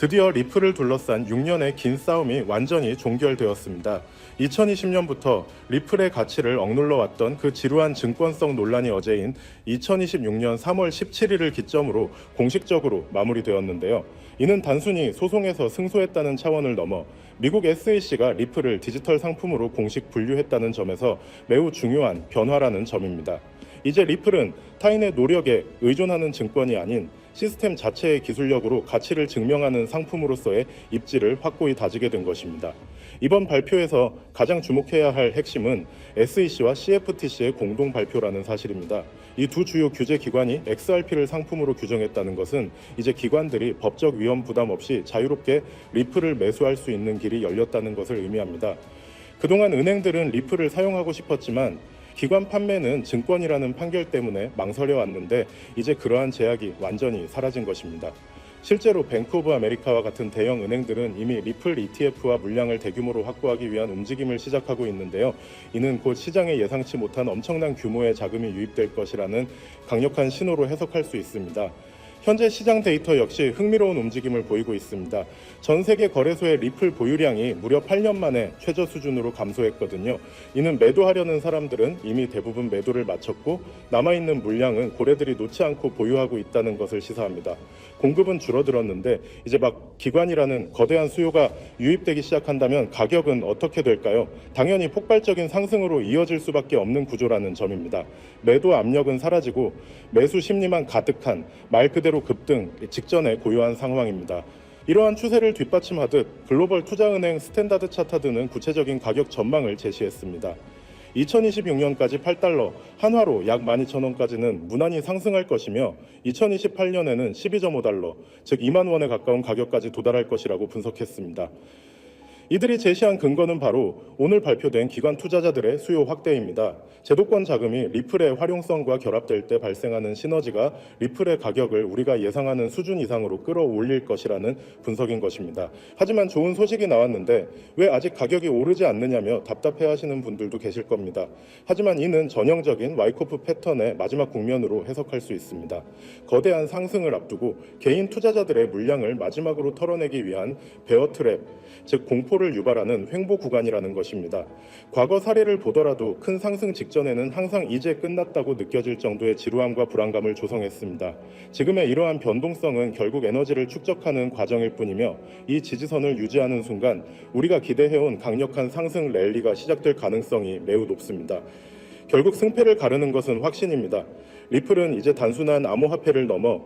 드디어 리플을 둘러싼 6년의 긴 싸움이 완전히 종결되었습니다. 2020년부터 리플의 가치를 억눌러 왔던 그 지루한 증권성 논란이 어제인 2026년 3월 17일을 기점으로 공식적으로 마무리되었는데요. 이는 단순히 소송에서 승소했다는 차원을 넘어 미국 SEC가 리플을 디지털 상품으로 공식 분류했다는 점에서 매우 중요한 변화라는 점입니다. 이제 리플은 타인의 노력에 의존하는 증권이 아닌 시스템 자체의 기술력으로 가치를 증명하는 상품으로서의 입지를 확고히 다지게 된 것입니다. 이번 발표에서 가장 주목해야 할 핵심은 SEC와 CFTC의 공동 발표라는 사실입니다. 이 두 주요 규제 기관이 XRP를 상품으로 규정했다는 것은 이제 기관들이 법적 위험 부담 없이 자유롭게 리플을 매수할 수 있는 길이 열렸다는 것을 의미합니다. 그동안 은행들은 리플을 사용하고 싶었지만 기관 판매는 증권이라는 판결 때문에 망설여 왔는데 이제 그러한 제약이 완전히 사라진 것입니다. 실제로 뱅크 오브 아메리카와 같은 대형 은행들은 이미 리플 ETF와 물량을 대규모로 확보하기 위한 움직임을 시작하고 있는데요. 이는 곧 시장에 예상치 못한 엄청난 규모의 자금이 유입될 것이라는 강력한 신호로 해석할 수 있습니다. 현재 시장 데이터 역시 흥미로운 움직임을 보이고 있습니다. 전 세계 거래소의 리플 보유량이 무려 8년 만에 최저 수준으로 감소했거든요. 이는 매도하려는 사람들은 이미 대부분 매도를 마쳤고 남아있는 물량은 고래들이 놓지 않고 보유하고 있다는 것을 시사합니다. 공급은 줄어들었는데 이제 막 기관이라는 거대한 수요가 유입되기 시작한다면 가격은 어떻게 될까요? 당연히 폭발적인 상승으로 이어질 수밖에 없는 구조라는 점입니다. 매도 압력은 사라지고 매수 심리만 가득한 말 그대로 급등 직전에 고요한 상황입니다. 이러한 추세를 뒷받침하듯 글로벌 투자은행 스탠다드 차타드는 구체적인 가격 전망을 제시했습니다. 2026년까지 8달러, 한화로 약 12,000원까지는 무난히 상승할 것이며 2028년에는 12.5달러, 즉 2만 원에 가까운 가격까지 도달할 것이라고 분석했습니다. 이들이 제시한 근거는 바로 오늘 발표된 기관 투자자들의 수요 확대입니다. 제도권 자금이 리플의 활용성과 결합될 때 발생하는 시너지가 리플의 가격을 우리가 예상하는 수준 이상으로 끌어올릴 것이라는 분석인 것입니다. 하지만 좋은 소식이 나왔는데 왜 아직 가격이 오르지 않느냐며 답답해하시는 분들도 계실 겁니다. 하지만 이는 전형적인 와이코프 패턴의 마지막 국면으로 해석할 수 있습니다. 거대한 상승을 앞두고 개인 투자자들의 물량을 마지막으로 털어내기 위한 베어 트랩, 즉 공포를 유발하는 횡보 구간이라는 것입니다. 과거 사례를 보더라도 큰 상승 직전에는 항상 이제 끝났다고 느껴질 정도의 지루함과 불안감을 조성했습니다. 지금의 이러한 변동성은 결국 에너지를 축적하는 과정일 뿐이며 이 지지선을 유지하는 순간 우리가 기대해온 강력한 상승 랠리가 시작될 가능성이 매우 높습니다. 결국 승패를 가르는 것은 확신입니다. 리플은 이제 단순한 암호화폐를 넘어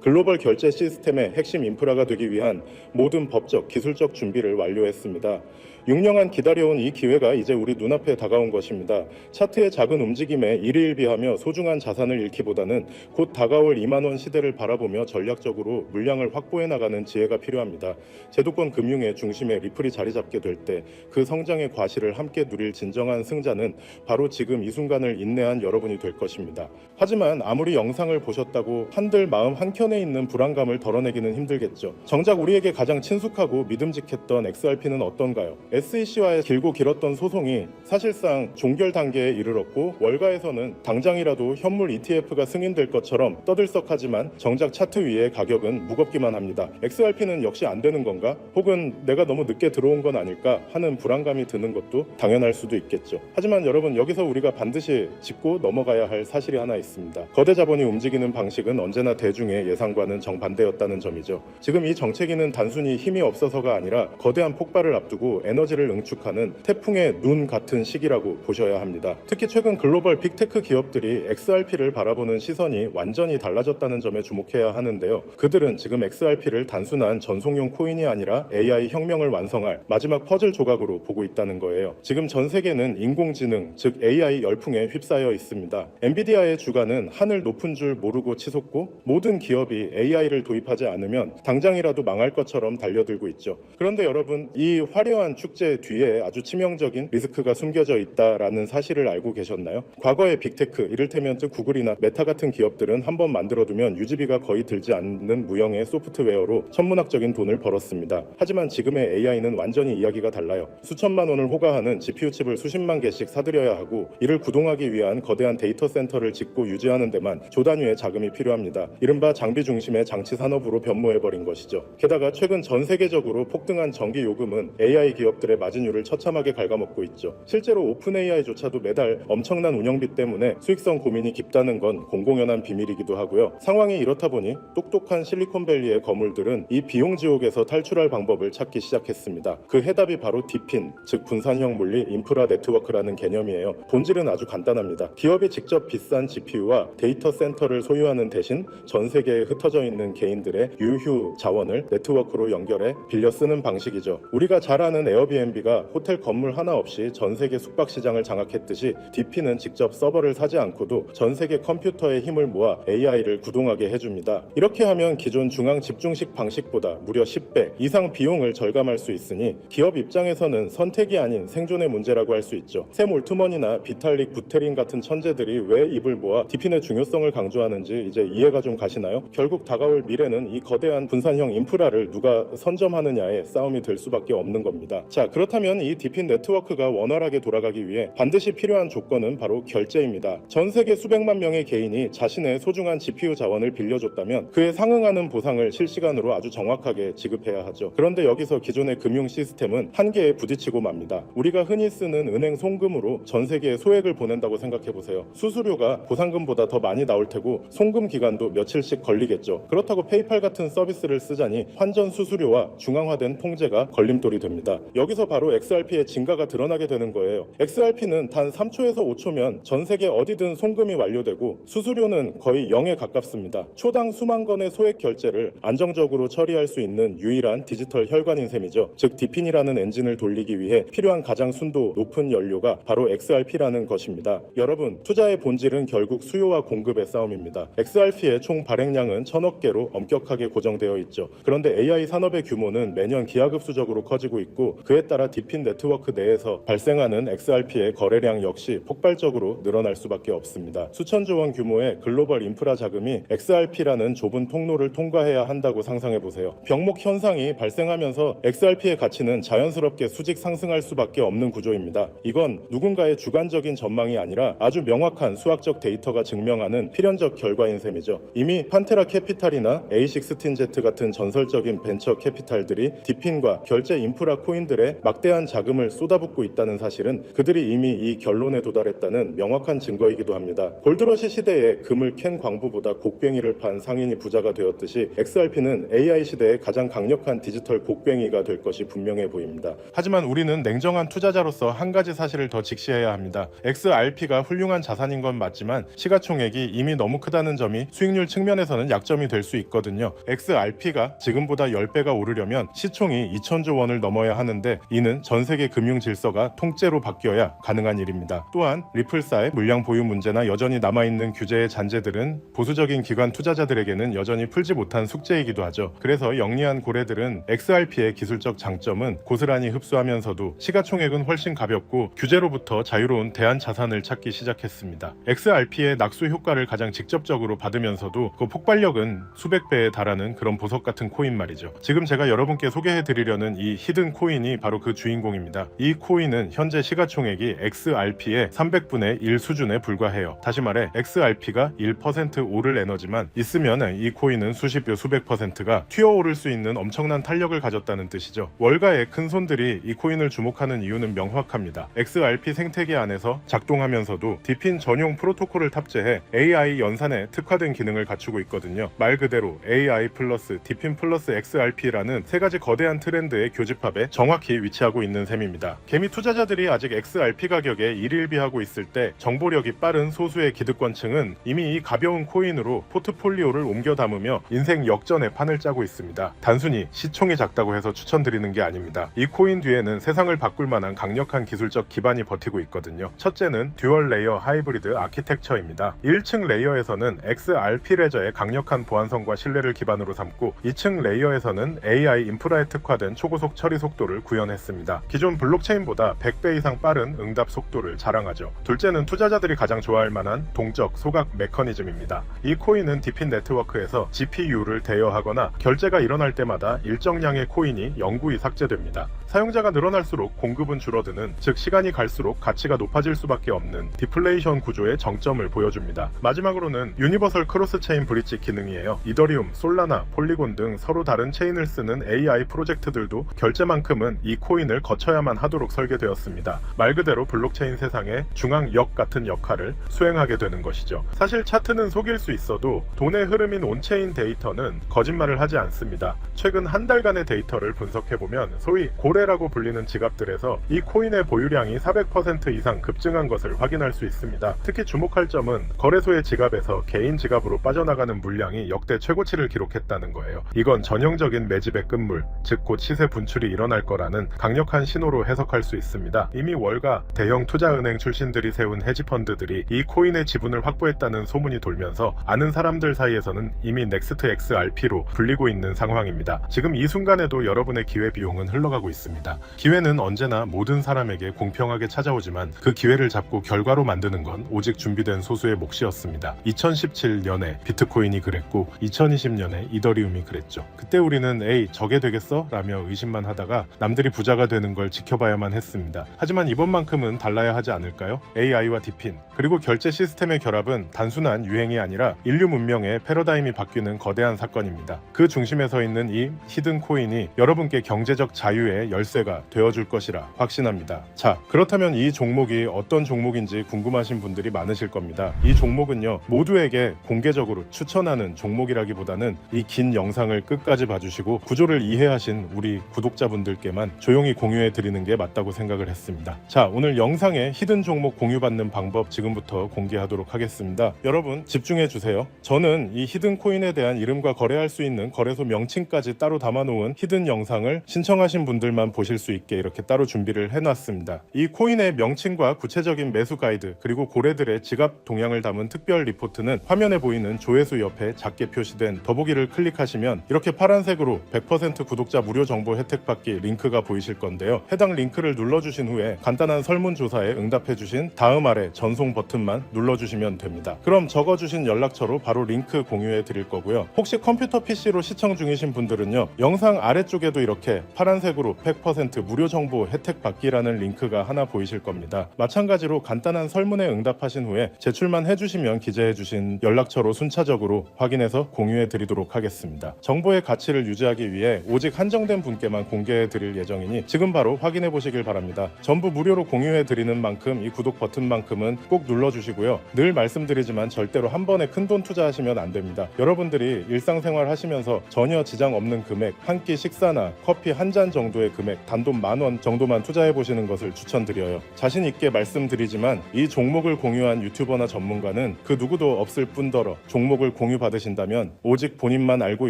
글로벌 결제 시스템의 핵심 인프라가 되기 위한 모든 법적, 기술적 준비를 완료했습니다. 6년간 기다려온 이 기회가 이제 우리 눈앞에 다가온 것입니다. 차트의 작은 움직임에 일희일비하며 소중한 자산을 잃기보다는 곧 다가올 2만 원 시대를 바라보며 전략적으로 물량을 확보해 나가는 지혜가 필요합니다. 제도권 금융의 중심에 리플이 자리 잡게 될 때 그 성장의 과실을 함께 누릴 진정한 승자는 바로 지금 이 순간을 인내한 여러분이 될 것입니다. 하지만 아무리 영상을 보셨다고 한들 마음 한켠에 있는 불안감을 덜어내기는 힘들겠죠. 정작 우리에게 가장 친숙하고 믿음직했던 XRP는 어떤가요? SEC와의 길고 길었던 소송이 사실상 종결 단계에 이르렀고 월가에서는 당장이라도 현물 ETF가 승인될 것처럼 떠들썩하지만 정작 차트 위의 가격은 무겁기만 합니다. XRP는 역시 안 되는 건가? 혹은 내가 너무 늦게 들어온 건 아닐까 하는 불안감이 드는 것도 당연할 수도 있겠죠. 하지만 여러분, 여기서 우리가 반드시 짚고 넘어가야 할 사실이 하나 있습니다. 거대 자본이 움직이는 방식은 언제나 대중의 예상과는 정반대였다는 점이죠. 지금 이 정체기는 단순히 힘이 없어서가 아니라 거대한 폭발을 앞두고 에너지를 응축하는 태풍의 눈 같은 시기라고 보셔야 합니다. 특히 최근 글로벌 빅테크 기업들이 XRP를 바라보는 시선이 완전히 달라졌다는 점에 주목해야 하는데요. 그들은 지금 XRP를 단순한 전송용 코인이 아니라 AI 혁명을 완성할 마지막 퍼즐 조각으로 보고 있다는 거예요. 지금 전 세계는 인공지능, 즉 AI 열풍에 휩싸여 있습니다. 엔비디아의 주가는 하늘 높은 줄 모르고 치솟고 모든 기업이 AI를 도입하지 않으면 당장이라도 망할 것처럼 달려들고 있죠. 그런데 여러분, 이 화려한 축제 뒤에 아주 치명적인 리스크가 숨겨져 있다라는 사실을 알고 계셨나요? 과거의 빅테크, 이를테면 구글이나 메타 같은 기업들은 한번 만들어두면 유지비가 거의 들지 않는 무형의 소프트웨어로 천문학적인 돈을 벌었습니다. 하지만 지금의 AI는 완전히 이야기가 달라요. 수천만 원을 호가하는 GPU 칩을 수십만 개씩 사들여야 하고 이를 구동하기 위한 거대한 데이터 센터를 짓고 유지하는 데만 조 단위의 자금이 필요합니다. 이른바 장비 장비 중심의 장치 산업으로 변모해버린 것이죠. 게다가 최근 전 세계적으로 폭등한 전기 요금은 AI 기업들의 마진율을 처참하게 갉아먹고 있죠. 실제로 오픈 AI조차도 매달 엄청난 운영비 때문에 수익성 고민이 깊다는 건 공공연한 비밀이기도 하고요. 상황이 이렇다 보니 똑똑한 실리콘밸리의 거물들은 이 비용 지옥에서 탈출할 방법을 찾기 시작했습니다. 그 해답이 바로 디핀, 즉 분산형 물리 인프라 네트워크라는 개념이에요. 본질은 아주 간단합니다. 기업이 직접 비싼 GPU와 데이터 센터를 소유하는 대신 전 세계에 흩어져 있는 개인들의 유휴 자원을 네트워크로 연결해 빌려 쓰는 방식이죠. 우리가 잘 아는 에어비앤비가 호텔 건물 하나 없이 전 세계 숙박 시장을 장악했듯이 디핀은 직접 서버를 사지 않고도 전 세계 컴퓨터의 힘을 모아 AI를 구동하게 해줍니다. 이렇게 하면 기존 중앙 집중식 방식보다 무려 10배 이상 비용을 절감할 수 있으니 기업 입장에서는 선택이 아닌 생존의 문제라고 할 수 있죠. 샘 올트먼이나 비탈릭 부테린 같은 천재들이 왜 입을 모아 디핀의 중요성을 강조하는지 이제 이해가 좀 가시나요? 결국 다가올 미래는 이 거대한 분산형 인프라를 누가 선점하느냐의 싸움이 될 수밖에 없는 겁니다. 자, 그렇다면 이 디핀 네트워크가 원활하게 돌아가기 위해 반드시 필요한 조건은 바로 결제입니다. 전 세계 수백만 명의 개인이 자신의 소중한 GPU 자원을 빌려줬다면 그에 상응하는 보상을 실시간으로 아주 정확하게 지급해야 하죠. 그런데 여기서 기존의 금융 시스템은 한계에 부딪히고 맙니다. 우리가 흔히 쓰는 은행 송금으로 전 세계에 소액을 보낸다고 생각해보세요. 수수료가 보상금보다 더 많이 나올 테고 송금 기간도 며칠씩 걸리겠죠. 그렇다고 페이팔 같은 서비스를 쓰자니 환전 수수료와 중앙화된 통제가 걸림돌이 됩니다. 여기서 바로 XRP의 진가가 드러나게 되는 거예요. XRP는 단 3초에서 5초면 전 세계 어디든 송금이 완료되고 수수료는 거의 0에 가깝습니다. 초당 수만 건의 소액 결제를 안정적으로 처리할 수 있는 유일한 디지털 혈관인 셈이죠. 즉 디핀이라는 엔진을 돌리기 위해 필요한 가장 순도 높은 연료가 바로 XRP라는 것입니다. 여러분, 투자의 본질은 결국 수요와 공급의 싸움입니다. XRP의 총 발행량은 1000억 개로 엄격하게 고정되어 있죠. 그런데 AI 산업의 규모는 매년 기하급수적으로 커지고 있고 그에 따라 디핀 네트워크 내에서 발생하는 XRP의 거래량 역시 폭발적으로 늘어날 수밖에 없습니다. 수천조 원 규모의 글로벌 인프라 자금이 XRP라는 좁은 통로를 통과해야 한다고 상상해보세요. 병목 현상이 발생하면서 XRP의 가치는 자연스럽게 수직 상승할 수밖에 없는 구조입니다. 이건 누군가의 주관적인 전망이 아니라 아주 명확한 수학적 데이터가 증명하는 필연적 결과인 셈이죠. 이미 판테라 캐피탈이나 A16Z 같은 전설적인 벤처 캐피탈들이 디핀과 결제 인프라 코인들의 막대한 자금을 쏟아붓고 있다는 사실은 그들이 이미 이 결론에 도달했다는 명확한 증거이기도 합니다. 골드러시 시대에 금을 캔 광부보다 곡괭이를 판 상인이 부자가 되었듯이 XRP는 AI 시대의 가장 강력한 디지털 곡괭이가 될 것이 분명해 보입니다. 하지만 우리는 냉정한 투자자로서 한 가지 사실을 더 직시해야 합니다. XRP가 훌륭한 자산인 건 맞지만 시가총액이 이미 너무 크다는 점이 수익률 측면에서는 약점이 될 수 있거든요. XRP가 지금보다 10배가 오르려면 시총이 2000조 원을 넘어야 하는데 이는 전 세계 금융 질서가 통째로 바뀌어야 가능한 일입니다. 또한 리플사의 물량 보유 문제나 여전히 남아있는 규제의 잔재들은 보수적인 기관 투자자들에게는 여전히 풀지 못한 숙제이기도 하죠. 그래서 영리한 고래들은 XRP의 기술적 장점은 고스란히 흡수하면서도 시가총액은 훨씬 가볍고 규제로부터 자유로운 대안 자산을 찾기 시작했습니다. XRP의 낙수 효과를 가장 직접적으로 받으면서도 그 폭발력은 수백 배에 달하는 그런 보석 같은 코인 말이죠. 지금 제가 여러분께 소개해드리려는 이 히든 코인이 바로 그 주인공입니다. 이 코인은 현재 시가총액이 XRP의 300분의 1 수준에 불과해요. 다시 말해 XRP가 1% 오를 에너지만 있으면 이 코인은 수십 배 수백 %가 튀어오를 수 있는 엄청난 탄력을 가졌다는 뜻이죠. 월가의 큰 손들이 이 코인을 주목하는 이유는 명확합니다. XRP 생태계 안에서 작동하면서도 디핀 전용 프로토콜을 탑재해 AI 연산에 특화된 기능을 갖추고 있거든요. 말 그대로 AI 플러스 디핀 플러스 XRP라는 세 가지 거대한 트렌드의 교집합에 정확히 위치하고 있는 셈입니다. 개미 투자자들이 아직 XRP 가격에 일일비하고 있을 때 정보력이 빠른 소수의 기득권층은 이미 이 가벼운 코인으로 포트폴리오를 옮겨 담으며 인생 역전의 판을 짜고 있습니다. 단순히 시총이 작다고 해서 추천드리는 게 아닙니다. 이 코인 뒤에는 세상을 바꿀 만한 강력한 기술적 기반이 버티고 있거든요. 첫째는 듀얼 레이어 하이브리드 아키텍처입니다. 1층 레이어에서는 XRP 레저의 강력한 보안성과 신뢰를 기반으로 삼고 2층 레이어에서는 AI 인프라에 특화된 초고속 처리 속도를 구현했습니다. 기존 블록체인보다 100배 이상 빠른 응답 속도를 자랑하죠. 둘째는 투자자들이 가장 좋아할 만한 동적 소각 메커니즘입니다. 이 코인은 디핀 네트워크에서 GPU를 대여하거나 결제가 일어날 때마다 일정량의 코인이 영구히 삭제됩니다. 사용자가 늘어날수록 공급은 줄어드는, 즉 시간이 갈수록 가치가 높아질 수밖에 없는 디플레이션 구조의 정점을 보여줍니다. 마지막으로는 유니버설 크로스 체인 브릿지 기능이에요. 이더리움, 솔라나, 폴리곤 등 서로 다른 체인을 쓰는 AI 프로젝트들도 결제만큼은 이 코인을 거쳐야만 하도록 설계되었습니다. 말 그대로 블록체인 세상의 중앙역 같은 역할을 수행하게 되는 것이죠. 사실 차트는 속일 수 있어도 돈의 흐름인 온체인 데이터는 거짓말을 하지 않습니다. 최근 한 달간의 데이터를 분석해보면 소위 고래라고 불리는 지갑들에서 이 코인의 보유량이 400% 이상 급증한 것을 확인할 수 있습니다. 특히 주목할 점은 거래소의 지갑에서 개인 지갑으로 빠져나가는 물량이 역대 최고치를 기록했다는 거예요. 이건 전형적인 매집의 끝물, 즉 곧 시세 분출이 일어날 거라는 강력한 신호로 해석할 수 있습니다. 이미 월가 대형 투자은행 출신들이 세운 헤지펀드들이 이 코인의 지분을 확보했다는 소문이 돌면서 아는 사람들 사이에서는 이미 넥스트 XRP로 불리고 있는 상황입니다. 지금 이 순간에도 여러분의 기회비용은 흘러가고 있습니다. 기회는 언제나 모든 사람에게 공평하게 찾아오지만 그 기회를 잡고 결과로 만드는 건 오직 준비된 소수의 몫이었습니다. 2017년에 비트코인이 그랬고 2020년에 이더리움이 그랬죠. 그때 우리는 에이 저게 되겠어? 라며 의심만 하다가 남들이 부자가 되는 걸 지켜봐야만 했습니다. 하지만 이번만큼은 달라야 하지 않을까요? AI와 디핀 그리고 결제 시스템의 결합은 단순한 유행이 아니라 인류 문명의 패러다임이 바뀌는 거대한 사건입니다. 그 중심에 서 있는 이 히든 코인이 여러분께 경제적 자유의 열쇠가 되어줄 것이라 확신합니다. 자, 그렇다면 이 종목이 어떤 종목인지 궁금하신 분들이 많으실 겁니다. 이 종목은요, 모두에게 공개적으로 추천하는 종목이라기보다는 이 긴 영상을 끝까지 봐주시고 구조를 이해하신 우리 구독자분들께만 조용히 공유해 드리는 게 맞다고 생각을 했습니다. 자, 오늘 영상에 히든 종목 공유받는 방법 지금부터 공개하도록 하겠습니다. 여러분 집중해 주세요. 저는 이 히든 코인에 대한 이름과 거래할 수 있는 거래소 명칭까지 따로 담아놓은 히든 영상을 신청하신 분들만 보실 수 있게 이렇게 따로 준비를 해놨습니다. 이 코인의 명칭과 구체적인 매수 가이드 그리고 고래들의 지갑 동향을 담은 특별 리포트는 화면에 보이는 조회수 옆에 작게 표시된 더보기를 클릭하시면 이렇게 파란색으로 100% 구독자 무료 정보 혜택 받기 링크가 보이실 건데요. 해당 링크를 눌러주신 후에 간단한 설문조사에 응답해주신 다음 아래 전송 버튼만 눌러주시면 됩니다. 그럼 적어주신 연락처로 바로 링크 공유해 드릴 거고요. 혹시 컴퓨터 PC로 시청 중이신 분들은요, 영상 아래쪽에도 이렇게 파란색으로 100% 무료 정보 혜택 받기라는 링크가 하나 보이실 겁니다. 마찬가지로 간단한 설문에 응답하신 후에 제출만 해주시면 기재해주신 연락처로 순차적으로 확인해서 공유해 드리도록 하겠습니다. 정보의 가치를 유지하기 위해 오직 한정된 분께만 공개해 드릴 예정이니 지금 바로 확인해 보시길 바랍니다. 전부 무료로 공유해 드리는 만큼 이 구독 버튼만큼은 꼭 눌러주시고요. 늘 말씀드리지만 절대로 한 번에 큰돈 투자하시면 안 됩니다. 여러분들이 일상생활 하시면서 전혀 지장 없는 금액, 한 끼 식사나 커피 한 잔 정도의 금액, 단돈 10,000원 정도만 투자해 보시는 것을 추천드려요. 자신 있게 말씀드리지만 이 종목을 공유한 유튜버나 전문가는 그 누구도 없을 뿐더러 종목을 공유 받으신다면 오직 본인만 알고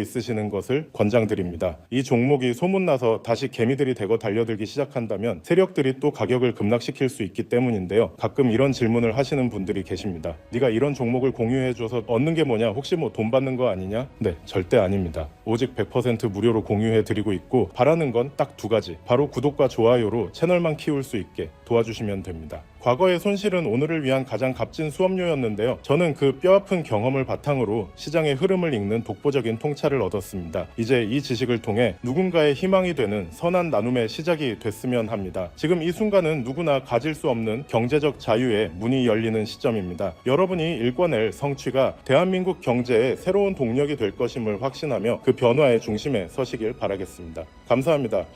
있으시는 것을 권장드립니다. 이 종목이 소문나서 다시 개미들이 대거 달려들기 시작한다면 세력들이 또 가격을 급락시킬 수 있기 때문인데요. 가끔 이런 질문을 하시는 분들이 계십니다. 네가 이런 종목을 공유해줘서 얻는 게 뭐냐? 혹시 뭐 돈 받는 거 아니냐? 네, 절대 아닙니다. 오직 100% 무료로 공유해드리고 있고 바라는 건 딱 두 가지. 바로 구독과 좋아요로 채널만 키울 수 있게 도와주시면 됩니다. 과거의 손실은 오늘을 위한 가장 값진 수업료였는데요. 저는 그 뼈아픈 경험을 바탕으로 시장의 흐름을 읽는 독보적인 통찰을 얻었습니다. 이제 이 지식을 통해 누군가의 희망이 되는 선한 나눔의 시작이 됐으면 합니다. 지금 이 순간은 누구나 가질 수 없는 경제적 자유의 문이 열리는 시점입니다. 여러분이 일궈낼 성취가 대한민국 경제의 새로운 동력이 될 것임을 확신하며 그 변화의 중심에 서시길 바라겠습니다. 감사합니다.